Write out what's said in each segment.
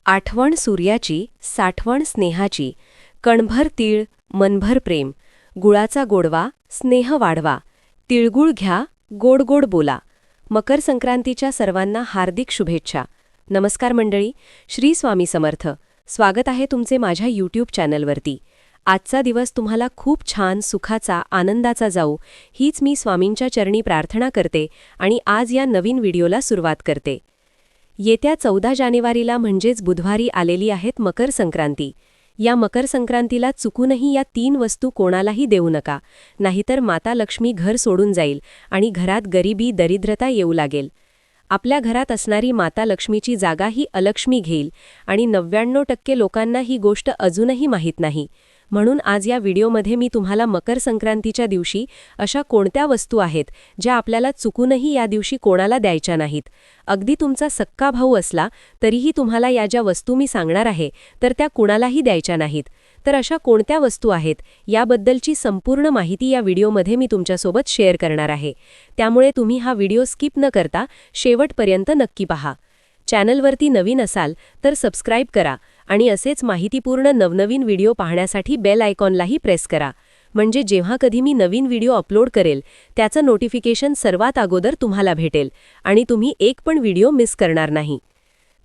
आठवण सूर्याची, साठवण स्नेहाची, कणभर तीळ, मनभर प्रेम, गुळाचा गोडवा, स्नेह वाढवा, तिळगुळ घ्या, गोड गोड बोला. मकर संक्रांतीच्या सर्वांना हार्दिक शुभेच्छा. नमस्कार मंडळी, श्री स्वामी समर्थ. स्वागत आहे तुमचे माझ्या यूट्यूब चॅनलवरती. आजचा दिवस तुम्हाला खूप छान, सुखाचा, आनंदाचा जाऊ, हीच मी स्वामींच्या चरणी प्रार्थना करते आणि आज या नवीन व्हिडिओला सुरुवात करते. येत्या 14 जानेवारीला म्हणजेच बुधवारी आलेली आहेत मकर संक्रांती. या मकर संक्रांतीला चुकूनही या 3 वस्तू कोणालाही देऊ नका, नाहीतर माता लक्ष्मी घर सोडून जाईल आणि घरात गरिबी, दरिद्रता येऊ लागेल. आपल्या घरात असणारी माता लक्ष्मीची जागा ही अलक्ष्मी घेईल आणि 99% लोकांना ही गोष्ट अजूनही माहीत नाही. म्हणून आज या व्हिडिओमध्ये मी तुम्हाला मकर संक्रांतीच्या दिवशी अशा कोणत्या वस्तू आहेत ज्या आपल्याला चुकूनही या दिवशी कोणाला द्यायच्या नाहीत. अगदी तुमचा सक्का भाऊ असला तरीही तुम्हाला या ज्या वस्तू मी सांगणार आहे तर त्या कुणालाही द्यायच्या नाहीत. तर अशा कोणत्या वस्तू आहेत याबद्दलची संपूर्ण माहिती या व्हिडिओमध्ये मी तुमच्यासोबत शेअर करणार आहे. त्यामुळे तुम्ही हा व्हिडिओ स्किप न करता शेवटपर्यंत नक्की पहा. चॅनलवरती नवीन असाल तर सबस्क्राईब करा आणि असेच माहितीपूर्ण नवनवीन व्हिडिओ पाहण्यासाठी बेल आयकॉनलाही प्रेस करा, म्हणजे जेव्हा कधी मी नवीन व्हिडिओ अपलोड करेल त्याचं नोटिफिकेशन सर्वात अगोदर तुम्हाला भेटेल आणि तुम्ही एक पण व्हिडिओ मिस करणार नाही.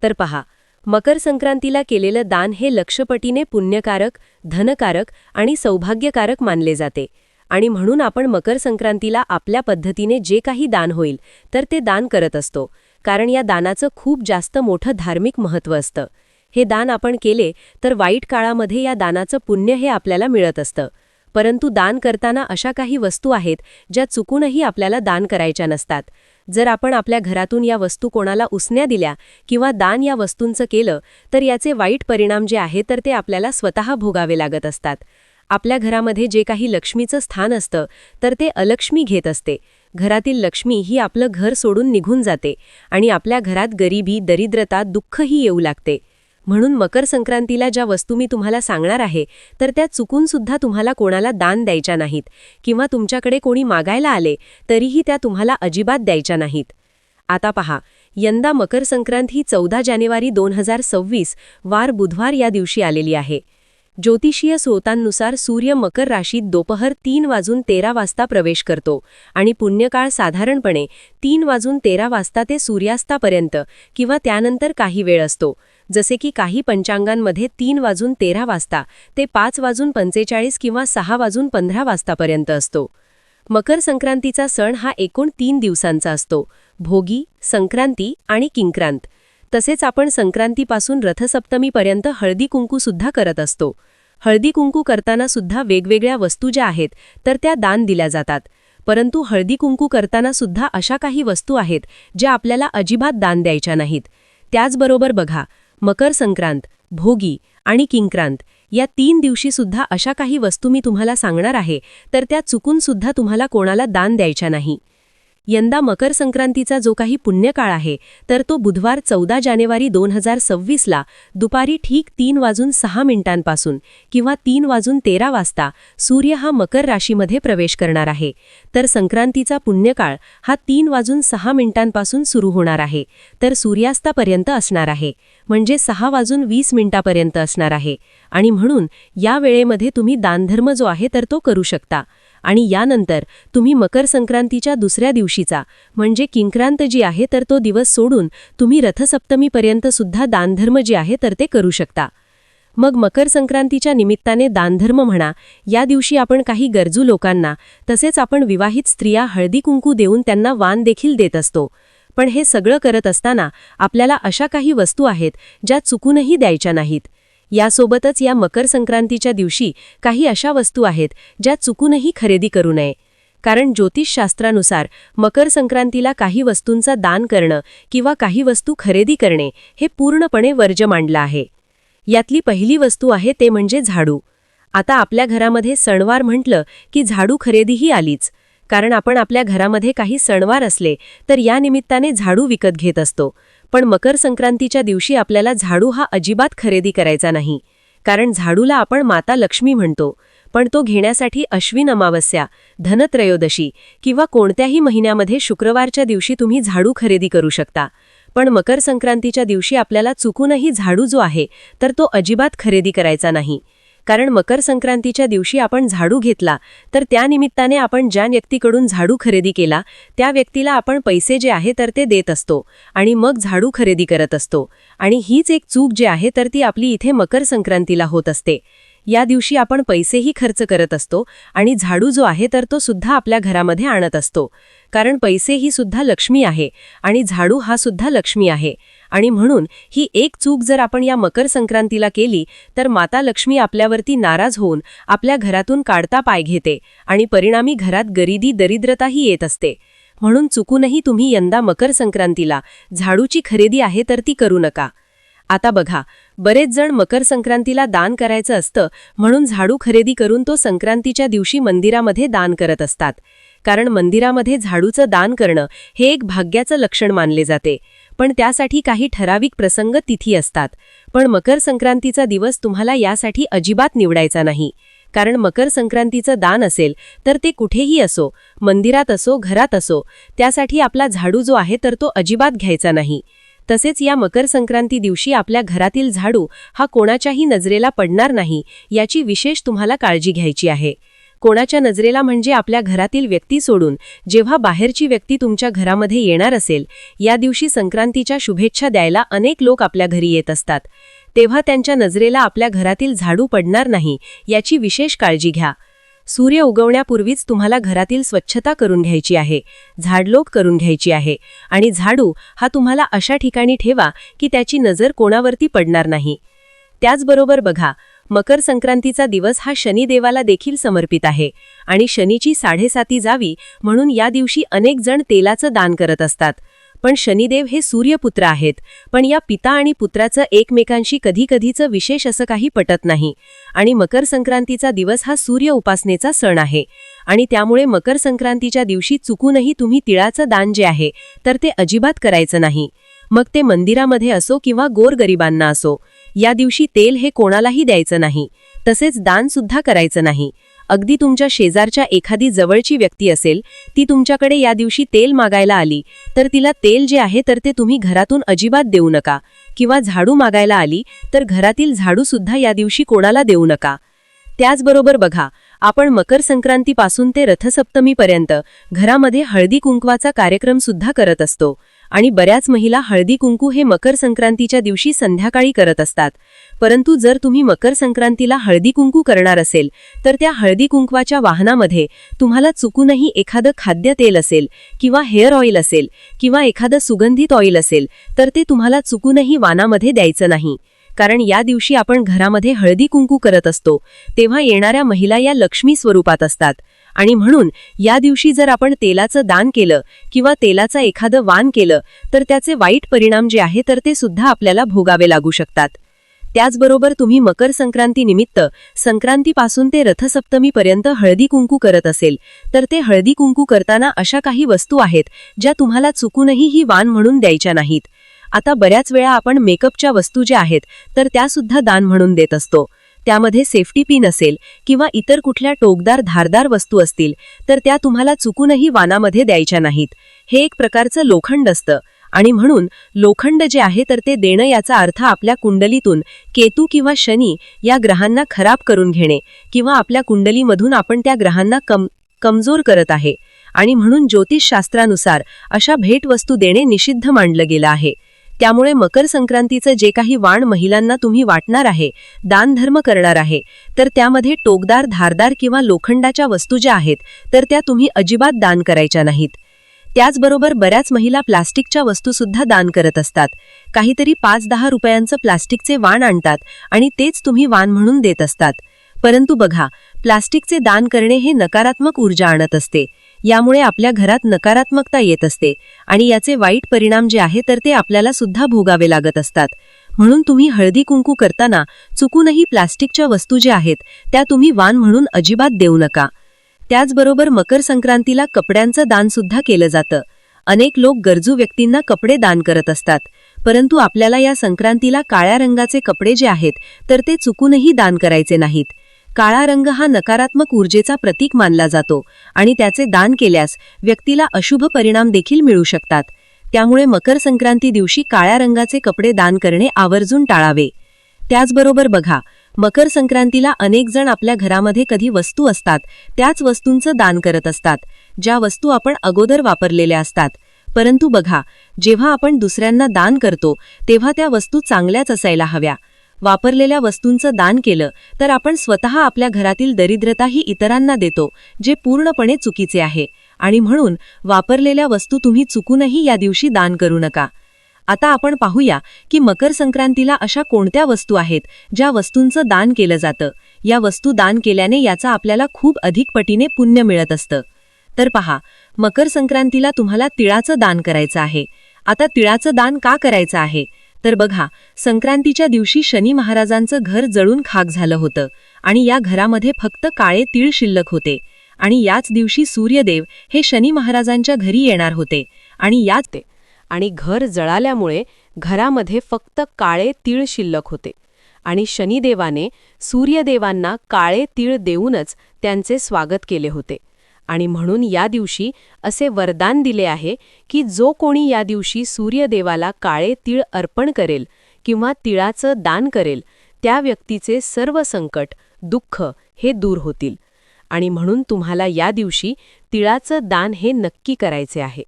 तर पहा, मकर संक्रांतीला केलेलं दान हे लक्षपटीने पुण्यकारक, धनकारक आणि सौभाग्यकारक मानले जाते आणि म्हणून आपण मकर संक्रांतीला आपल्या पद्धतीने जे काही दान होईल तर ते दान करत असतो, कारण या दानाचं खूप जास्त मोठं धार्मिक महत्त्व असतं. हे दान आपण केले तर वाईट काळामध्ये या दानाचं पुण्य हे आपल्याला मिळत असतं. परंतु दान करताना अशा काही वस्तू आहेत ज्या चुकूनही आपल्याला दान करायच्या नसतात. जर आपण आपल्या घरातून या वस्तू कोणाला उसन्या दिल्या किंवा दान या वस्तूंचं केलं तर याचे वाईट परिणाम जे आहेत तर ते आपल्याला स्वतः भोगावे लागत असतात. आपल्या घरामध्ये जे काही लक्ष्मीचं स्थान असतं तर ते अलक्ष्मी घेत असते. घरातील लक्ष्मी ही आपलं घर सोडून निघून जाते आणि आपल्या घरात गरिबी, दरिद्रता, दुःखही येऊ लागते. म्हणून मकर संक्रांतीला ज्या वस्तू मी तुम्हाला सांगणार आहे तर त्या चुकून सुद्धा तुम्हाला कोणाला दान द्यायच्या नाहीत किंवा तुमच्याकडे कोणी मागायला आले तरीही त्या तुम्हाला अजिबात द्यायच्या नाहीत. आता पहा, यंदा मकर संक्रांत ही 14 जानेवारी 2026 वार बुधवार या दिवशी आलेली आहे. ज्योतिषीय स्रोतांनुसार सूर्य मकर राशीत दोपहर 3:13 वाजता प्रवेश करतो आणि पुण्यकाळ साधारणपणे 3:13 वाजता ते सूर्यास्तापर्यंत किंवा त्यानंतर काही वेळ असतो. जसे की काही पंचांगांमध्ये 3:13 वाजता ते 5:45 किंवा 6:15 वाजतापर्यंत असतो. मकर संक्रांतीचा सण हा एकूण 3 दिवसांचा असतो: भोगी, संक्रांती आणि किंक्रांत. तसेच आपण संक्रांतीपासून रथसप्तमीपर्यंत हळदी कुंकू सुद्धा करत असतो. हळदी कुंकू करताना सुद्धा वेगवेगळ्या वस्तू ज्या आहेत तर त्या दान दिल्या जातात. परंतु हळदी कुंकू करताना सुद्धा अशा काही वस्तू आहेत ज्या आपल्याला अजिबात दान द्यायच्या नाहीत. त्याचबरोबर बघा, मकर संक्रांत, भोगी आणि किंक्रांत या 3 दिवशी सुद्धा अशा काही वस्तू मी तुम्हाला सांगणार आहे तर त्या चुकून सुद्धा तुम्हाला कोणाला दान द्यायच्या नाही. यंदा मकर संक्रांतीचा जो काही पुण्यकाळ आहे तर तो बुधवार 14 जानेवारी 2026ला दुपारी ठीक 3:06 किंवा 3:13 वाजता सूर्य हा मकर राशीमध्ये प्रवेश करणार आहे. तर संक्रांतीचा पुण्यकाळ हा 3:06 सुरू होणार आहे तर सूर्यास्तापर्यंत असणार आहे, म्हणजे 6:20 असणार आहे. आणि म्हणून या वेळेमध्ये तुम्ही दानधर्म जो आहे तर तो करू शकता. आणि यानंतर तुम्ही मकर संक्रांतीच्या दुसऱ्या दिवशीचा म्हणजे किंक्रांत जी आहे तर तो दिवस सोडून तुम्ही रथसप्तमीपर्यंत सुद्धा दानधर्म जे आहे तर ते करू शकता. मग मकर संक्रांतीच्या निमित्ताने दानधर्म म्हणा, या दिवशी आपण काही गरजू लोकांना तसेच आपण विवाहित स्त्रिया हळदी कुंकू देऊन त्यांना वाण देखील देत असतो. पण हे सगळं करत असताना आपल्याला अशा काही वस्तू आहेत ज्या चुकूनही द्यायच्या नाहीत. यासोबतच या मकर संक्रांतीच्या दिवशी काही अशा वस्तू आहेत ज्या चुकूनही खरेदी करू नये, कारण ज्योतिषशास्त्रानुसार मकर संक्रांतीला काही वस्तूंचा दान करणं किंवा काही वस्तू खरेदी करणे हे पूर्णपणे वर्ज्य मानलं आहे. यातली पहिली वस्तू आहे ते म्हणजे झाडू. आता आपल्या घरामध्ये सणवार म्हटलं की झाडू खरेदीही आलीच, कारण आपण आपल्या घरामध्ये काही सणवार असले तर या निमित्ताने झाडू विकत घेत असतो. पण मकर संक्रांतीच्या दिवशी आपल्याला झाडू हा अजिबात खरेदी करायचा नाही, कारण झाडूला आपण माता लक्ष्मी म्हणतो. पण तो घेण्यासाठी अश्विन अमावस्या, धनत्रयोदशी किंवा कोणत्याही महिन्यामध्ये शुक्रवारच्या दिवशी तुम्ही झाडू खरेदी करू शकता. पण मकर संक्रांतीच्या दिवशी आपल्याला चुकूनही झाडू जो आहे तर तो अजिबात खरेदी करायचा नाही. कारण मकर संक्रांतीच्या दिवशी आपण झाडू घेतला तर त्या निमित्ताने आपण ज्या व्यक्तीकडून झाडू खरेदी केला त्या व्यक्तीला आपण पैसे जे आहे तर ते देत असतो आणि मग झाडू खरेदी करत असतो. आणि हीच एक चूक जी आहे तर ती आपली इथे मकर संक्रांतीला होत असते. या दिवशी आपण पैसेही खर्च करत असतो आणि झाडू जो आहे तर तो सुद्धा आपल्या घरामध्ये आणत असतो. कारण पैसे ही सुद्धा लक्ष्मी आहे आणि झाडू हा सुद्धा लक्ष्मी आहे. आणि म्हणून ही एक चूक जर आपण या मकर संक्रांतीला केली तर माता लक्ष्मी आपल्यावरती नाराज होऊन आपल्या घरातून काढता पाय घेते आणि परिणामी घरात गरिबी दरिद्रताही येत असते. म्हणून चुकूनही तुम्ही यंदा मकर संक्रांतीला झाडूची खरेदी आहे तर ती करू नका. आता बघा, बरेच जण मकर संक्रांतीला दान करायचं असतं म्हणून झाडू खरेदी करून तो संक्रांतीच्या दिवशी मंदिरामध्ये दान करत असतात. कारण मंदिरामध्ये झाडूचं दान करणं हे एक भाग्याचं लक्षण मानले जाते. पण त्यासाठी काही ठराविक प्रसंग तिथी असतात. पण मकर संक्रांतीचा दिवस तुम्हाला यासाठी अजिबात निवडायचा नाही. कारण मकर संक्रांतीचं दान असेल तर ते कुठेही असो, मंदिरात असो, घरात असो, त्यासाठी आपला झाडू जो आहे तर तो अजिबात घ्यायचा नाही. तसेच या मकर संक्रांती दिवशी आपल्या घरातील झाडू हा कोणाच्याही नजरेला पडणार नाही याची विशेष तुम्हाला काळजी घ्यायची आहे. कोणाच्या नजरेला म्हणजे आपल्या घरातील व्यक्ती सोडून जेव्हा बाहेरची व्यक्ती तुमच्या घरामध्ये येणार असेल, या दिवशी संक्रांतीच्या शुभेच्छा द्यायला अनेक लोक आपल्या घरी येत असतात, तेव्हा त्यांच्या नजरेला आपल्या घरातील झाडू पडणार नाही याची विशेष काळजी घ्या. सूर्य उगवण्यापूर्वीच तुम्हाला घरातील स्वच्छता करून घ्यायची आहे, झाडलोट करून घ्यायची आहे आणि झाडू हा तुम्हाला अशा ठिकाणी ठेवा की त्याची नजर कोणावरती पडणार नाही. त्याचबरोबर बघा, मकर संक्रांतीचा दिवस हा शनिदेवाला देखील समर्पित आहे आणि शनीची 7.5 जावी म्हणून या दिवशी अनेक जण तेलाचं दान करत असतात. पण शनिदेव हे सूर्यपुत्र आहेत, पण या पिता आणि पुत्राचं एकमेकांशी कधीकधीचं विशेष असं काही पटत नाही. आणि मकर संक्रांतीचा दिवस हा सूर्य उपासनेचा सण आहे आणि त्यामुळे मकर संक्रांतीच्या दिवशी चुकूनही तुम्ही तिळाचं दान जे आहे तर ते अजिबात करायचं नाही. मग ते मंदिरामध्ये असो किंवा गोरगरिबांना असो, या दिवशी तेल हे कोणालाही द्यायचं नाही. तसेच दान सुद्धा करायचं नाही. अगदी तुमच्या शेजारच्या एखादी जवळची व्यक्ती असेल, ती तुमच्याकडे या दिवशी तेल मागायला आली तर तिला तेल जे आहे तर ते तुम्ही घरातून अजिबात देऊ नका. किंवा झाडू मागायला आली तर घरातील झाडू सुद्धा या दिवशी कोणाला देऊ नका. त्याचबरोबर बघा, आपण मकर संक्रांतीपासून ते रथसप्तमीपर्यंत घरामध्ये हळदी कुंकवाचा कार्यक्रम सुद्धा करत असतो आणि बऱ्याच महिला हळदी कुंकू हे मकर संक्रांतीच्या दिवशी संध्याकाळी करत असतात. परंतु जर तुम्ही मकर संक्रांतीला हळदी कुंकू करणार असेल तर त्या हळदी कुंकवाच्या वाहनामध्ये तुम्हाला चुकूनही एखादं खाद्यतेल असेल किंवा हेअर ऑइल असेल किंवा एखादं सुगंधित ऑइल असेल तर ते तुम्हाला चुकूनही वाहनामध्ये द्यायचं नाही. कारण या दिवशी आपण घरामध्ये हळदी कुंकू करत असतो तेव्हा येणाऱ्या महिला या लक्ष्मी स्वरूपात असतात आणि म्हणून या दिवशी जर आपण तेलाचं दान केलं किंवा तेलाचं एखादं वाण केलं तर त्याचे वाईट परिणाम जे आहे तर ते सुद्धा आपल्याला भोगावे लागू शकतात. त्याचबरोबर तुम्ही मकर संक्रांती निमित्त संक्रांतीपासून ते रथसप्तमीपर्यंत हळदी कुंकू करत असेल तर ते हळदी कुंकू करताना अशा काही वस्तू आहेत ज्या तुम्हाला चुकूनही ही वाण म्हणून द्यायच्या नाहीत. आता बऱ्याच वेळा आपण मेकअपच्या वस्तू ज्या आहेत तर त्या सुद्धा दान म्हणून देत असतो. त्यामध्ये सेफ्टी पिन असेल किंवा इतर कुठल्या टोकदार धारदार वस्तू असतील तर त्या तुम्हाला चुकूनही वाणामध्ये द्यायच्या नाहीत. हे एक प्रकारचं लोखंड असतं आणि म्हणून लोखंड जे आहे तर ते देणं याचा अर्थ आपल्या कुंडलीतून केतू किंवा शनी या ग्रहांना खराब करून घेणे किंवा आपल्या कुंडलीमधून आपण त्या ग्रहांना कमजोर करत आहे. आणि म्हणून ज्योतिषशास्त्रानुसार अशा भेटवस्तू देणे निषिद्ध मानलं गेलं आहे. त्यामुळे मकर संक्रांतीचं जे काही वाण महिलांना तुम्ही वाटणार आहे, दानधर्म करणार आहे, तर त्यामध्ये टोकदार धारदार किंवा लोखंडाच्या वस्तू ज्या आहेत तर त्या तुम्ही अजिबात दान करायच्या नाहीत. त्याचबरोबर बऱ्याच महिला प्लास्टिकच्या वस्तू सुद्धा दान करत असतात. काहीतरी 5-10 रुपयांचं प्लास्टिकचे वाण आणतात आणि तेच तुम्ही वाण म्हणून देत असतात. परंतु बघा, प्लास्टिकचे दान करणे हे नकारात्मक ऊर्जा आणत असते. यामुळे आपल्या घरात नकारात्मकता येत असते आणि याचे वाईट परिणाम जे आहे तर ते आपल्याला सुद्धा भोगावे लागत असतात. म्हणून तुम्ही हळदी कुंकू करताना चुकूनही प्लास्टिकच्या वस्तू ज्या आहेत त्या तुम्ही वाण म्हणून अजिबात देऊ नका. त्याचबरोबर मकर संक्रांतीला कपड्यांचं दान सुद्धा केलं जातं. अनेक लोक गरजू व्यक्तींना कपडे दान करत असतात. परंतु आपल्याला या संक्रांतीला काळ्या रंगाचे कपडे जे आहेत तर ते चुकूनही दान करायचे नाहीत. काळा रंग हा नकारात्मक ऊर्जेचा प्रतीक मानला जातो आणि त्याचे दान केल्यास व्यक्तीला अशुभ परिणाम देखील मिळू शकतात. त्यामुळे मकर संक्रांती दिवशी काळ्या रंगाचे कपडे दान करणे आवर्जून टाळावे. त्याचबरोबर बघा, मकर संक्रांतीला अनेक जण आपल्या घरामध्ये कधी वस्तू असतात त्याच वस्तूंचं दान करत असतात, ज्या वस्तू आपण अगोदर वापरलेल्या असतात. परंतु बघा, जेव्हा आपण दुसऱ्यांना दान करतो तेव्हा त्या वस्तू चांगल्याच असायला हव्या. वापरलेल्या वस्तूंचं दान केलं तर आपण स्वतः आपल्या घरातील दरिद्रताही इतरांना देतो, जे पूर्णपणे चुकीचे आहे. आणि म्हणून वापरलेल्या वस्तू तुम्ही चुकूनही या दिवशी दान करू नका. आता आपण पाहूया की मकर संक्रांतीला अशा कोणत्या वस्तू आहेत ज्या वस्तूंचं दान केलं जातं. या वस्तू दान केल्याने याचा आपल्याला खूप अधिक पटीने पुण्य मिळत असतं. तर पहा, मकर संक्रांतीला तुम्हाला तिळाचं दान करायचं आहे. आता तिळाचं दान का करायचं आहे तर बघा, संक्रांतीच्या दिवशी शनी महाराजांचं घर जळून खाक झालं होतं आणि या घरामध्ये फक्त काळे तीळ शिल्लक होते. आणि याच दिवशी सूर्यदेव हे शनी महाराजांच्या घरी येणार होते आणि घर जळाल्यामुळे घरामध्ये फक्त काळे तीळ शिल्लक होते. आणि शनिदेवाने सूर्यदेवांना काळे तीळ देऊनच त्यांचे स्वागत केले होते. आणि म्हणून या दिवशी असे वरदान दिले आहे की जो कोणी या दिवशी सूर्यदेवाला काळे तीळ अर्पण करेल किंवा तिळाचं दान करेल, त्या व्यक्तीचे सर्व संकट, दुःख हे दूर होतील. आणि म्हणून तुम्हाला या दिवशी तिळाचं दान हे नक्की करायचे आहे.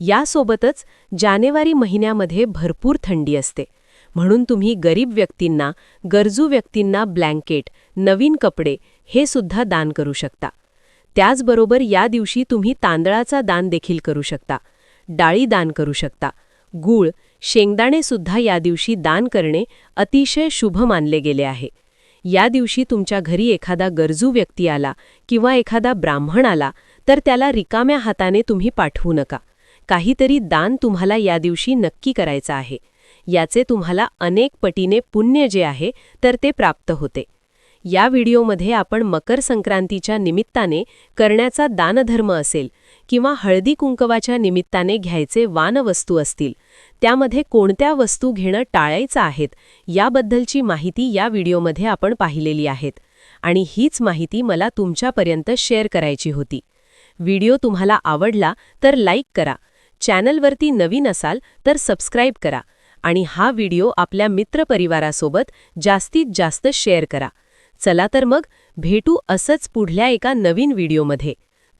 यासोबतच जानेवारी महिन्यामध्ये भरपूर थंडी असते, म्हणून तुम्ही गरीब व्यक्तींना, गरजू व्यक्तींना ब्लँकेट, नवीन कपडे हे सुद्धा दान करू शकता. त्याचबरोबर या दिवशी तुम्ही तांदळाचा दान देखील करू शकता, डाळी दान करू शकता. गूळ, शेंगदाणे सुद्धा या दिवशी दान करणे अतिशय शुभ मानले गेले आहे. या दिवशी तुमच्या घरी एखादा गरजू व्यक्ती आला किंवा एखादा ब्राह्मण आला तर त्याला रिकाम्या हाताने तुम्ही पाठवू नका. काहीतरी दान तुम्हाला या दिवशी नक्की करायचं आहे. याचे तुम्हाला अनेक पटीने पुण्य जे आहे तर ते प्राप्त होते. या व्हिडिओमध्ये आपण मकर संक्रांतीच्या निमित्ताने करण्याचा दानधर्म असेल किंवा हळदी कुंकवाच्या निमित्ताने घ्यायचे वानवस्तू असतील, त्यामध्ये कोणत्या वस्तू घेणं टाळायचं आहेत याबद्दलची माहिती या व्हिडिओमध्ये आपण पाहिलेली आहेत. आणि हीच माहिती मला तुमच्यापर्यंत शेअर करायची होती. व्हिडिओ तुम्हाला आवडला तर लाईक करा, चॅनलवरती नवीन असाल तर सबस्क्राईब करा आणि हा व्हिडिओ आपल्या मित्रपरिवारासोबत जास्तीत जास्त शेअर करा. चला तर मग भेटू असंच पुढल्या एका नवीन व्हिडिओमध्ये.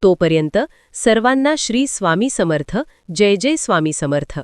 तोपर्यंत सर्वांना श्री स्वामी समर्थ. जय जय स्वामी समर्थ.